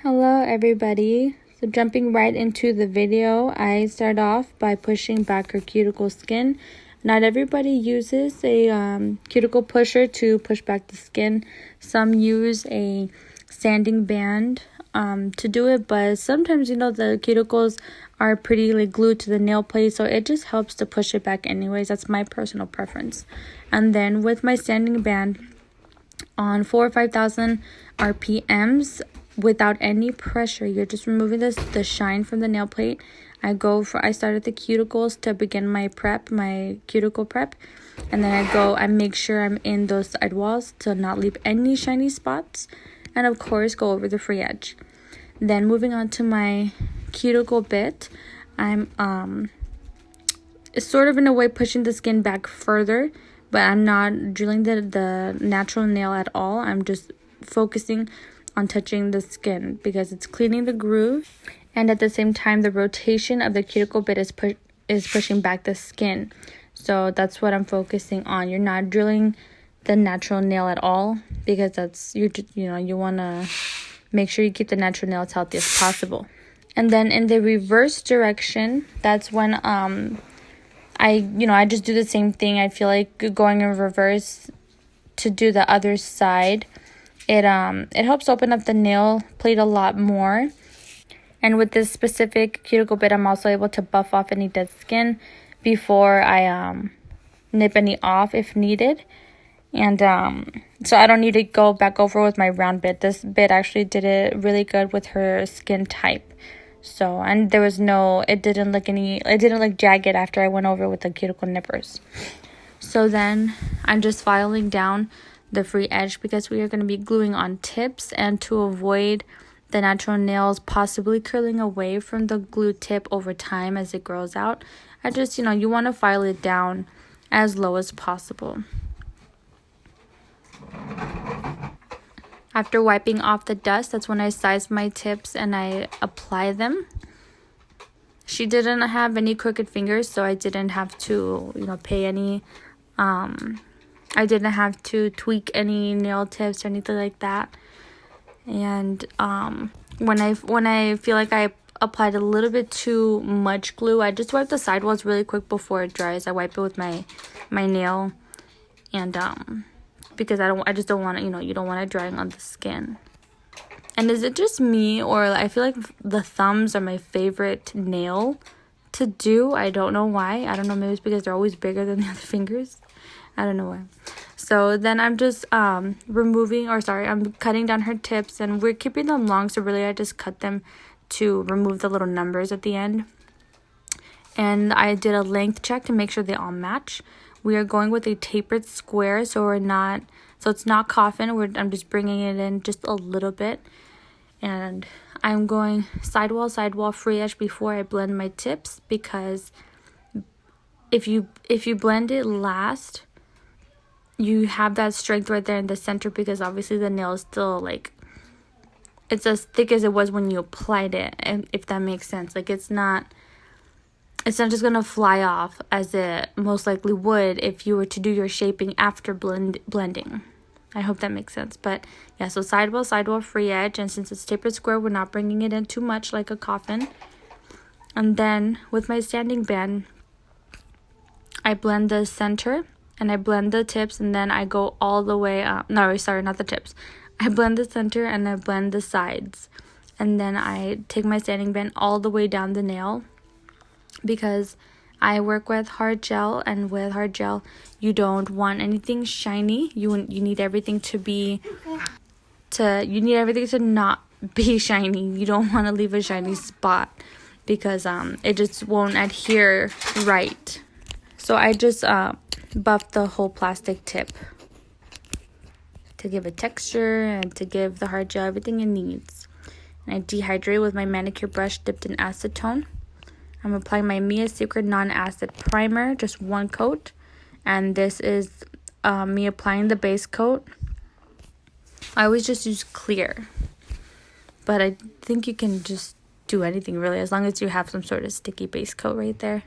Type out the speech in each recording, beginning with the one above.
Hello everybody. So jumping right into the video, I start off by pushing back her cuticle skin. Not everybody uses a cuticle pusher to push back the skin. Some use a sanding band to do it, but sometimes the cuticles are pretty glued to the nail plate, so it just helps to push it back anyways. That's my personal preference. And then with my sanding band on 4,000 or 5,000 RPMs, without any pressure, you're just removing the shine from the nail plate. I start at the cuticles to begin my cuticle prep, and then I make sure I'm in those sidewalls to not leave any shiny spots, and of course go over the free edge. Then moving on to my cuticle bit, I'm sort of in a way pushing the skin back further, but I'm not drilling the natural nail at all. I'm just focusing on touching the skin because it's cleaning the groove, and at the same time the rotation of the cuticle bit is pushing back the skin. So that's what I'm focusing on. You're not drilling the natural nail at all because you want to make sure you keep the natural nail as healthy as possible. And then in the reverse direction, that's when I just do the same thing. I feel like going in reverse to do the other side, it helps open up the nail plate a lot more. And with this specific cuticle bit, I'm also able to buff off any dead skin before I nip any off if needed. And so I don't need to go back over with my round bit. This bit actually did it really good with her skin type. So, and it didn't look jagged after I went over with the cuticle nippers. So then I'm just filing down the free edge because we are going to be gluing on tips, and to avoid the natural nails possibly curling away from the glue tip over time as it grows out, I just, you want to file it down as low as possible. After wiping off the dust, that's when I size my tips and I apply them. She didn't have any crooked fingers, so I didn't have to, pay any, I didn't have to tweak any nail tips or anything like that. And when I feel like I applied a little bit too much glue, I just wipe the sidewalls really quick before it dries. I wipe it with my nail, and because I just don't want it, you don't want it drying on the skin. And is it just me, or I feel like the thumbs are my favorite nail to do? I don't know why. I don't know, maybe it's because they're always bigger than the other fingers. I don't know why. So then I'm just I'm cutting down her tips, and we're keeping them long, so really I just cut them to remove the little numbers at the end. And I did a length check to make sure they all match. We are going with a tapered square, so it's not coffin. I'm just bringing it in just a little bit, and I'm going sidewall, free edge before I blend my tips, because if you blend it last, you have that strength right there in the center, because obviously the nail is still it's as thick as it was when you applied it, and if that makes sense. It's not just gonna fly off as it most likely would if you were to do your shaping after blending. I hope that makes sense. But yeah, so sidewall, free edge, and since it's tapered square, we're not bringing it in too much like a coffin. And then with my sanding band, I blend the center and I blend the tips, and then I go all the way up. No, sorry, not the tips. I blend the center and I blend the sides, and then I take my sanding band all the way down the nail, because I work with hard gel, and with hard gel you don't want anything shiny. You need everything to not be shiny. You don't want to leave a shiny spot, because it just won't adhere right. So I just buffed the whole plastic tip to give it texture and to give the hard gel everything it needs. And I dehydrate with my manicure brush dipped in acetone. I'm applying my Mia Secret non-acid primer, just one coat, and this is me applying the base coat. I always just use clear, but I think you can just do anything really, as long as you have some sort of sticky base coat right there.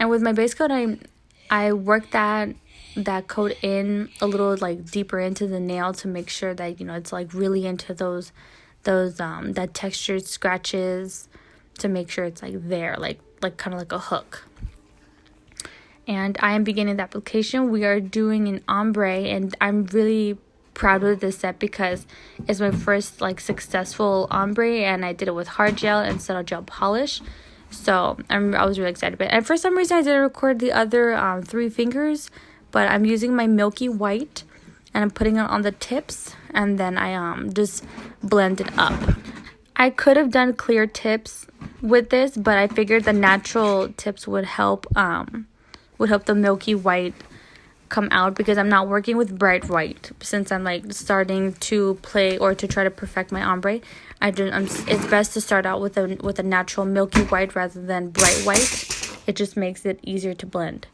And with my base coat, I work that that coat in a little like deeper into the nail to make sure that, you know, it's like really into those that textured scratches, to make sure it's like there, like kind of like a hook. And I am beginning the application. We are doing an ombre, and I'm really proud of this set because it's my first like successful ombre, and I did it with hard gel instead of gel polish. So I was really excited about it. And for some reason I didn't record the other 3 fingers, but I'm using my milky white and I'm putting it on the tips, and then I just blend it up. I could have done clear tips with this, but I figured the natural tips would help the milky white come out, because I'm not working with bright white since I'm like starting to play or to try to perfect my ombre. It's best to start out with a natural milky white rather than bright white. It just makes it easier to blend.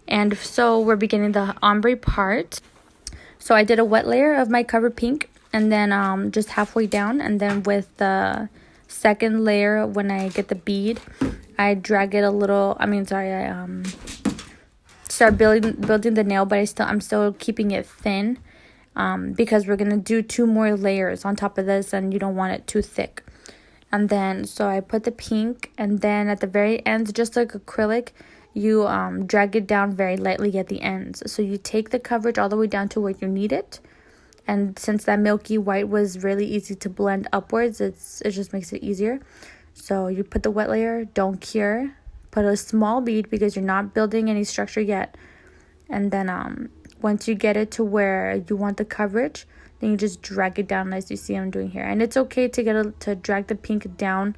And so we're beginning the ombre part. So I did a wet layer of my cover pink, and then just halfway down, and then with the second layer, when I get the bead, I drag it a little. I start building the nail, but I'm still keeping it thin, because we're gonna do 2 more layers on top of this, and you don't want it too thick. And then so I put the pink, and then at the very ends, just like acrylic, you drag it down very lightly at the ends. So you take the coverage all the way down to where you need it. And since that milky white was really easy to blend upwards, it just makes it easier. So you put the wet layer, don't cure, put a small bead because you're not building any structure yet. And then once you get it to where you want the coverage, then you just drag it down as you see I'm doing here. And it's okay to drag the pink down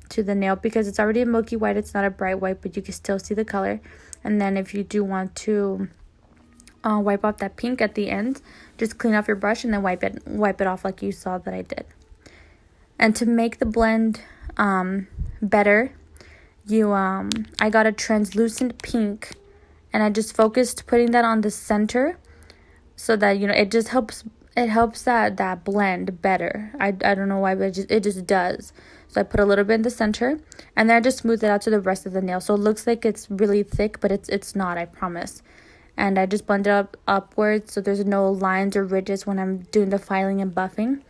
to the nail because it's already a milky white. It's not a bright white, but you can still see the color. And then if you do want to wipe off that pink at the end, just clean off your brush and then wipe it off like you saw that I did. And to make the blend better, I got a translucent pink, and I just focused putting that on the center so that, you know, it just helps that blend better. I don't know why, but it just does. So I put a little bit in the center, and then I just smooth it out to the rest of the nail. So it looks like it's really thick, but it's not, I promise. And I just blend it upwards so there's no lines or ridges when I'm doing the filing and buffing.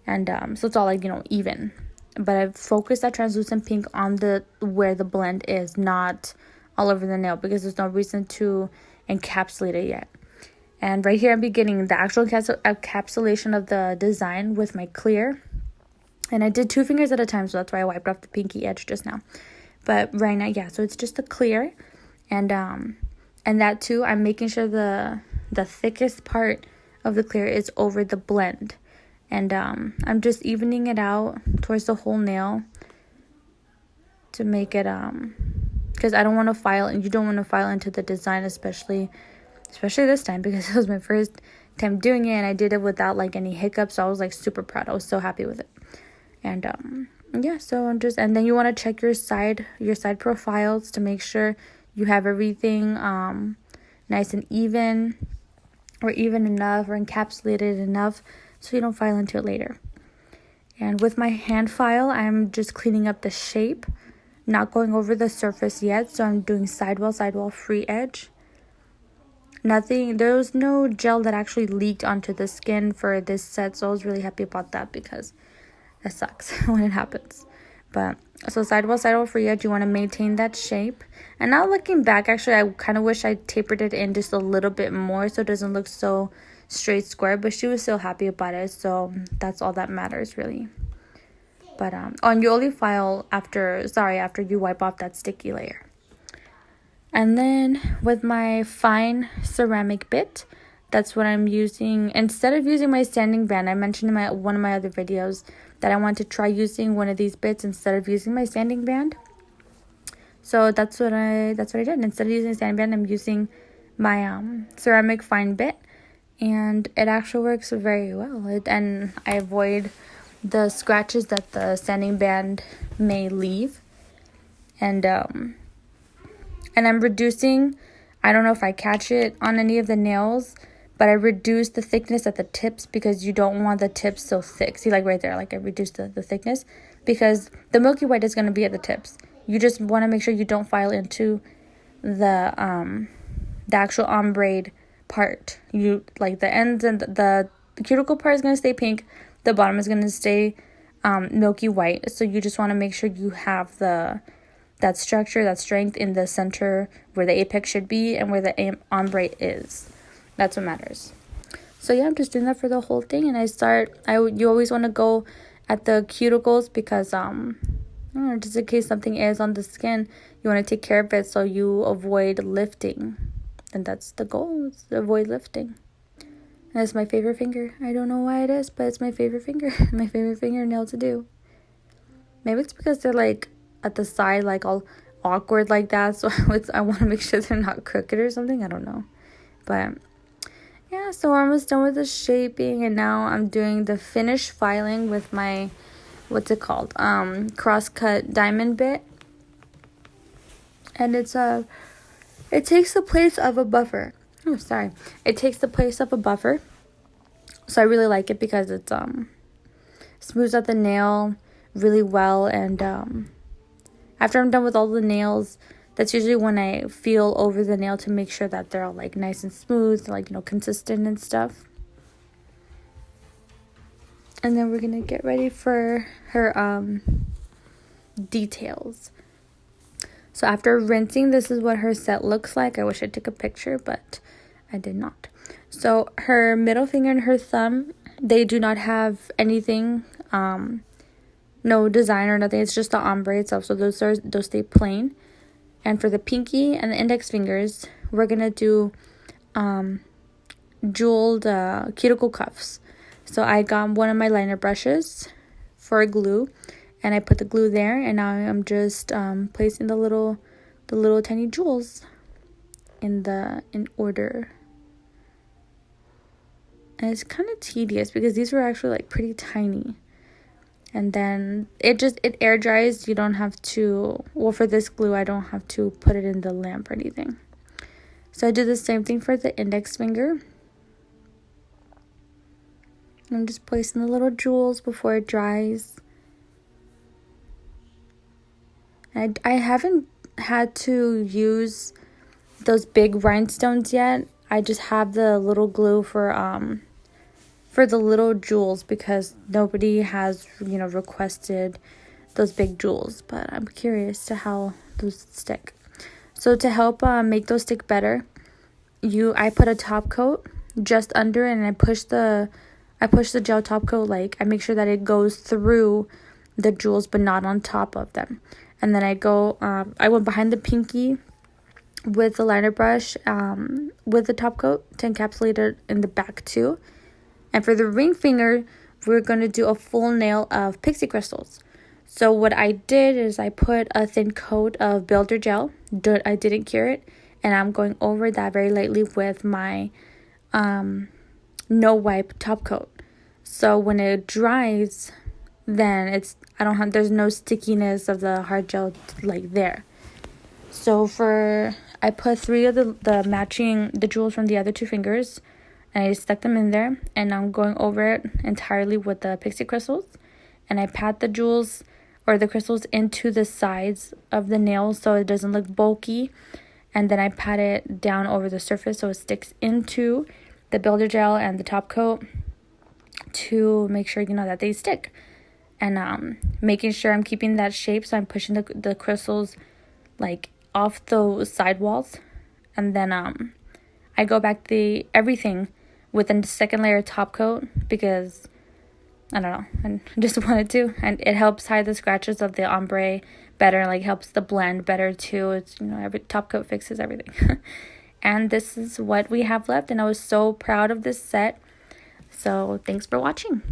And so it's all like, you know, even. But I've focused that translucent pink on where the blend is, not all over the nail, because there's no reason to encapsulate it yet. And right here I'm beginning the actual encapsulation of the design with my clear. And I did 2 fingers at a time, so that's why I wiped off the pinky edge just now. But right now, yeah, so it's just the clear. And that too, I'm making sure the thickest part of the clear is over the blend. And I'm just evening it out towards the whole nail to make it, because I don't want to file, and you don't want to file into the design, especially this time, because it was my first time doing it, and I did it without like any hiccups. So I was like super proud. I was so happy with it. And yeah, so and then you want to check your side profiles to make sure you have everything nice and even, or even enough, or encapsulated enough so you don't file into it later. And with my hand file, I'm just cleaning up the shape, not going over the surface yet. So I'm doing sidewall, free edge. There was no gel that actually leaked onto the skin for this set, so I was really happy about that, because that sucks when it happens. But so sidewall, free edge, you want to maintain that shape. And now looking back, actually, I kind of wish I tapered it in just a little bit more so it doesn't look so straight square, but she was still happy about it, so that's all that matters really. But and you only file after you wipe off that sticky layer. And then with my fine ceramic bit, that's what I'm using. Instead of using my sanding band, I mentioned in one of my other videos that I want to try using one of these bits instead of using my sanding band. So that's what I did. Instead of using a sanding band, I'm using my ceramic fine bit, and it actually works very well. And I avoid the scratches that the sanding band may leave. And I'm reducing, I don't know if I catch it on any of the nails, but I reduced the thickness at the tips because you don't want the tips so thick. See, like right there, like I reduced the thickness because the milky white is going to be at the tips. You just want to make sure you don't file into the the actual ombre part. You like the ends, and the cuticle part is going to stay pink. The bottom is going to stay milky white. So you just want to make sure you have that structure, that strength in the center where the apex should be and where the ombre is. That's what matters. So yeah, I'm just doing that for the whole thing. And you always want to go at the cuticles because just in case something is on the skin, you want to take care of it so you avoid lifting. And that's the goal, is to avoid lifting. And it's my favorite finger. I don't know why it is, but it's my favorite finger. My favorite fingernail to do. Maybe it's because they're like at the side, like all awkward like that. So I want to make sure they're not crooked or something. I don't know. But yeah, so we're almost done with the shaping. And now I'm doing the finish filing with my, what's it called? Cross-cut diamond bit. And it takes the place of a buffer. Oh, sorry. It takes the place of a buffer. So I really like it because it smooths out the nail really well. And after I'm done with all the nails, that's usually when I feel over the nail to make sure that they're all like nice and smooth, like, consistent and stuff. And then we're going to get ready for her details. So after rinsing, this is what her set looks like. I wish I took a picture, but I did not. So her middle finger and her thumb, they do not have anything, no design or nothing. It's just the ombre itself. So those stay plain. And for the pinky and the index fingers, we're going to do jeweled cuticle cuffs. So I got one of my liner brushes for glue, and I put the glue there, and now I'm just placing the little tiny jewels in order. And it's kind of tedious because these were actually like pretty tiny. And then it air dries. You don't have to, well, for this glue, I don't have to put it in the lamp or anything. So I do the same thing for the index finger. I'm just placing the little jewels before it dries. I haven't had to use those big rhinestones yet. I just have the little glue for the little jewels because nobody has, requested those big jewels. But I'm curious to how those stick. So to help make those stick better, I put a top coat just under, and I push the gel top coat, like I make sure that it goes through the jewels but not on top of them. And then I went behind the pinky with the liner brush with the top coat to encapsulate it in the back too. And for the ring finger, we're going to do a full nail of pixie crystals. So what I did is I put a thin coat of builder gel. I didn't cure it. And I'm going over that very lightly with my no wipe top coat. So when it dries, then there's no stickiness of the hard gel like there. So I put 3 of the jewels from the other 2 fingers, and I stuck them in there, and I'm going over it entirely with the pixie crystals, and I pat the jewels or the crystals into the sides of the nail so it doesn't look bulky, and then I pat it down over the surface so it sticks into the builder gel and the top coat to make sure that they stick. And making sure I'm keeping that shape, so I'm pushing the crystals like off those side walls, and then I go back everything with a second layer top coat because I don't know, I just wanted to, and it helps hide the scratches of the ombre better, like helps the blend better too. It's every top coat fixes everything. And this is what we have left, and I was so proud of this set. So thanks for watching.